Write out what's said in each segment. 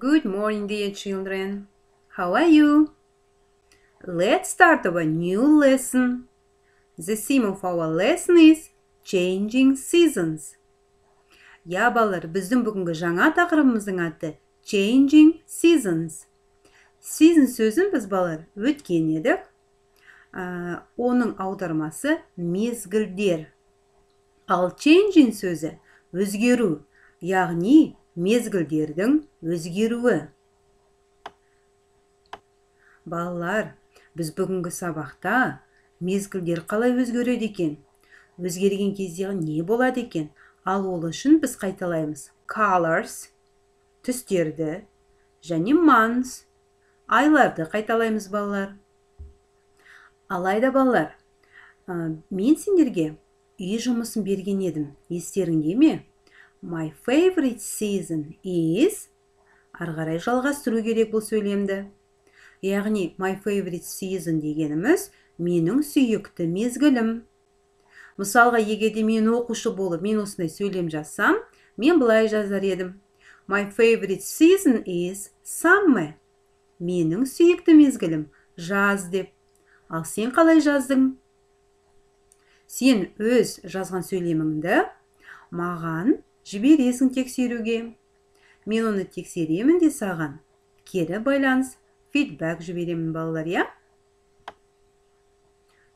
Good morning, dear children. How are you? Let's start our new lesson. The theme of our lesson is Changing Seasons. Я, балалар, біздің бүгінгі жаңа тақырыбымыздың аты Changing Seasons. Season сөзін біз, балалар, өткен едік. Оның аудармасы мезгілдер. Ал changing сөзі өзгеру, яғни мезгілдердің өзгеруі. Балалар, біз бүгінгі сабақта мезгілдер қалай өзгереді екен? Өзгерген кезде не болады екен? Ал ол үшін біз қайталаймыз. Colors, түстерді, және months, айларды қайталаймыз, балалар. Алайда, балалар, мен сендерге үй жұмысын берген едім. Естеріңде ме? My favorite season is... Арғарай жалғастыру керек бұл сөйлемді. Яғни, my favorite season дегеніміз менің сүйікті мезгілім. Мысалға, егерде мен оқушы болып, мен осындай сөйлем жазсам, мен былай жазар едім. My favorite season is summer. Менің сүйікті мезгілім жаз деп. Ал сен қалай жаздың? Сен өз жазған сөйлеміңді маған жібересің тексеруге. Мен оны тексеремін де саған кері байланыс, фидбәк жіберемін, балалар, я?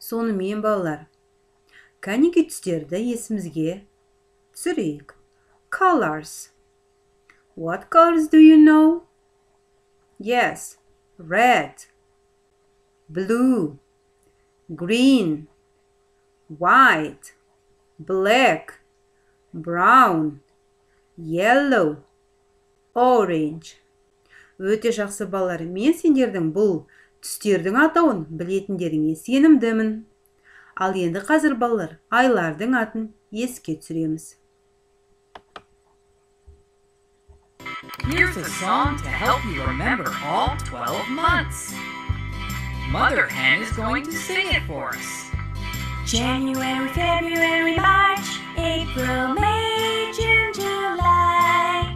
Сонымен, балалар, кәнеки түстерді есімізге түсірейік. Colors. What colors do you know? Yes, red, blue, green, white, black, brown, yellow, orange. Өте жақсы, балалар, мен сендердің бұл түстердің атауын білетіндеріңе сенімдімін. Ал енді қазір, балалар, айлардың атын еске түсіреміз. Here's a song to help you remember all 12 months. Mother Hen is going to sing it for us. January, February, March, April, May, June, July,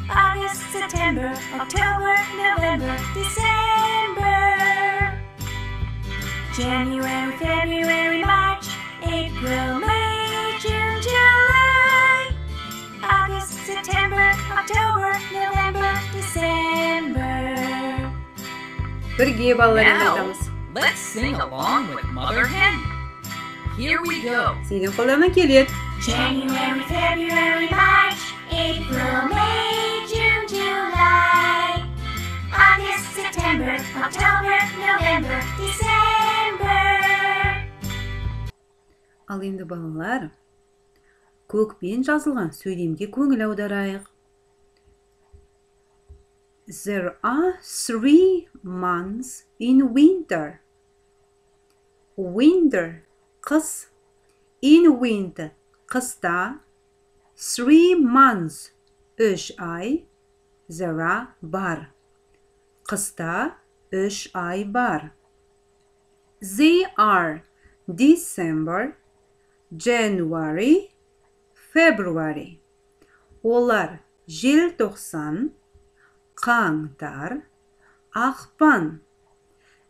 August, September, October, November, December. January, February, March, April, May, June, July, August, September, October, November, December. Бірге, балалар, Now, айтамыз. let's sing along with Mother Hen. Here we go. Сенің қолдарыңа келеді. January, February, March, April, May, June, July, August, September, October, November, December. Ал енді, балалар, көкпен жазылған сөйлемге көңіл аударайық. There are 3 months in winter. Winter, қыс. In winter, қыста. 3 months, 3 ай. There are, бар. Қыста 3 ай бар. They are December, January, February. Олар желтоқсан, қаңтар, ақпан.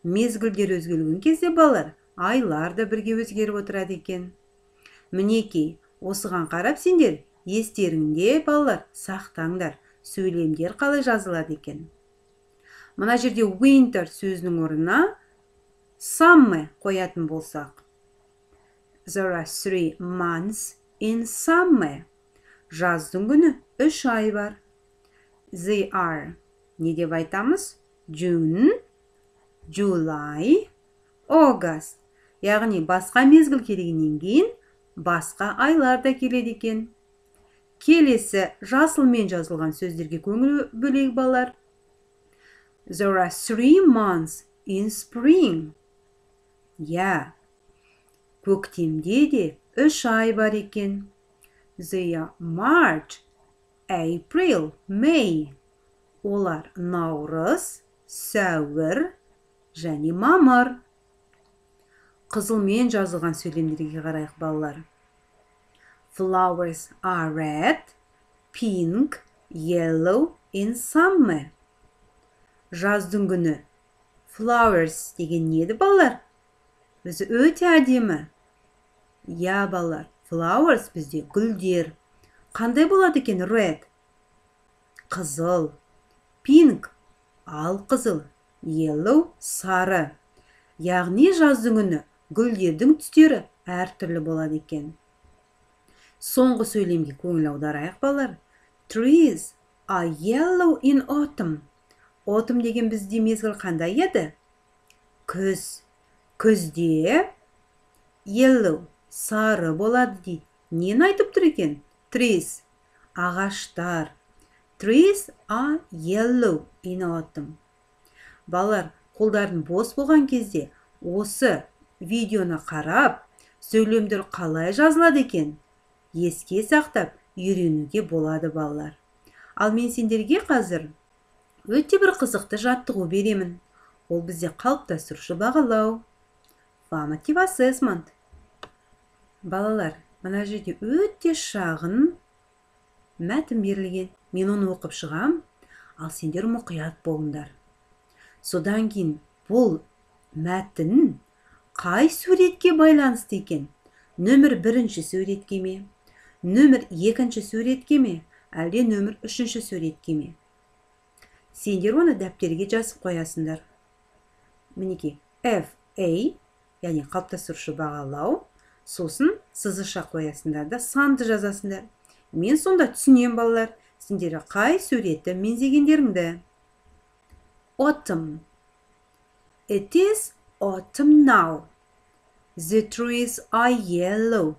Мезгілдер өзгерген кезде, балалар, айлар да бірге өзгеріп отырады екен. Мінекей, осыған қарап сендер естеріңде, балалар, сақтаңдар, сөйлемдер қалай жазылады екен. Мына жерде winter сөзінің орнына summer қоятын болсақ. There are 3 months in summer. Жаздың күні 3 ай бар. They are, не деп айтамыз? June, July, August. Яғни басқа мезгіл келгеннен кейін басқа айлар да келеді екен. Келесі жасылмен жазылған сөздерге көңіл бөлейік, балалар. There are 3 months in spring. Я, көктемде де 3 ай бар екен. They are March, April, May. Олар наурыз, сәуір және мамыр. Қызылмен жазылған сөйлемдерге қарайық, балалар. Flowers are red, pink, yellow in summer. жаздың күні. Flowers деген не еді балалар? Өзі өте әдемі. Я, балалар, flowers бізде гүлдер. Қандай болады екен? Red, қызыл, pink, ал қызыл, yellow, сары. Яғни жаздың күні гүлдердің түстері әртүрлі болады екен. Соңғы сөйлемге көңіл аударайық, балалар. Trees are yellow in autumn. Autumn деген бізде мезгіл қандай еді? Күз. Күзде yellow, сары болады дейді. Нені айтып тұр екен? Trees, ағаштар. Trees are yellow in autumn. Балалар, қолдарын бос болған кезде осы видеоны қарап, сөйлемдер қалай жазылады екен? Еске сақтап, үйренуге болады, балалар. Ал мен сендерге қазір өте бір қызықты жаттығу беремін. Ол бізде қалыптастырушы бағалау. Formative assessment. Балалар, мына жерде өте шағын мәтін берілген. Мен оны оқып шығам, ал сендер мұқият болыңдар. Содан кейін бұл мәтін қай суретке байланысты екен? Нөмір 1-ші суретке ме? Нөмір 2-ші суретке ме? Әлде нөмір 3-ші суретке ме? Сендер оны дәптерге жазып қоясыңдар. Мінеки, FA, яғни қалыптастырушы бағалау, сосын сызықша қоясыңдар да санды жазасыңдар. Мен сонда түсінем, балалар, сендер қай суретті меңзегендеріңді. Autumn. It is autumn now. The trees are yellow,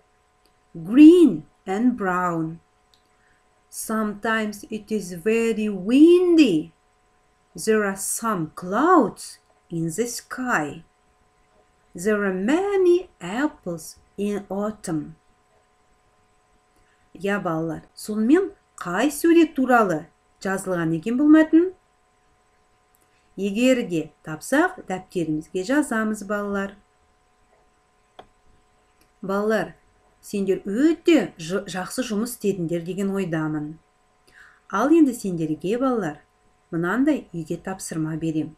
green and brown. Sometimes it is very windy. There are some clouds in the sky. There are many apples in autumn. Я, балалар, сонымен қай сурет туралы жазылған екен бұл мәтін? Егер де тапсақ, дәптерімізге жазамыз, балалар. Балалар, сендер өте жақсы жұмыс істедіңдер деген ойдамын. Ал енді сендерге, балалар, мынандай үйге тапсырма берем.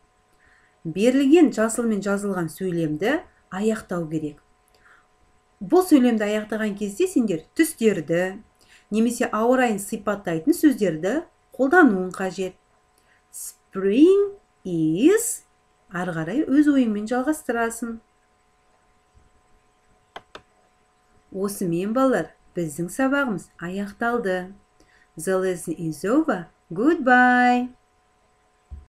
Берілген жасылмен жазылған сөйлемді аяқтау керек. Бұл сөйлемді аяқтаған кезде сендер түстерді, немесе ауа райын сипаттайтын сөздерді қолдануың қажет. Spring is, ары қарай өз ойыңмен жалғастырасың. Осымен, балалар, біздің сабағымыз аяқталды. The lesson is over. Goodbye.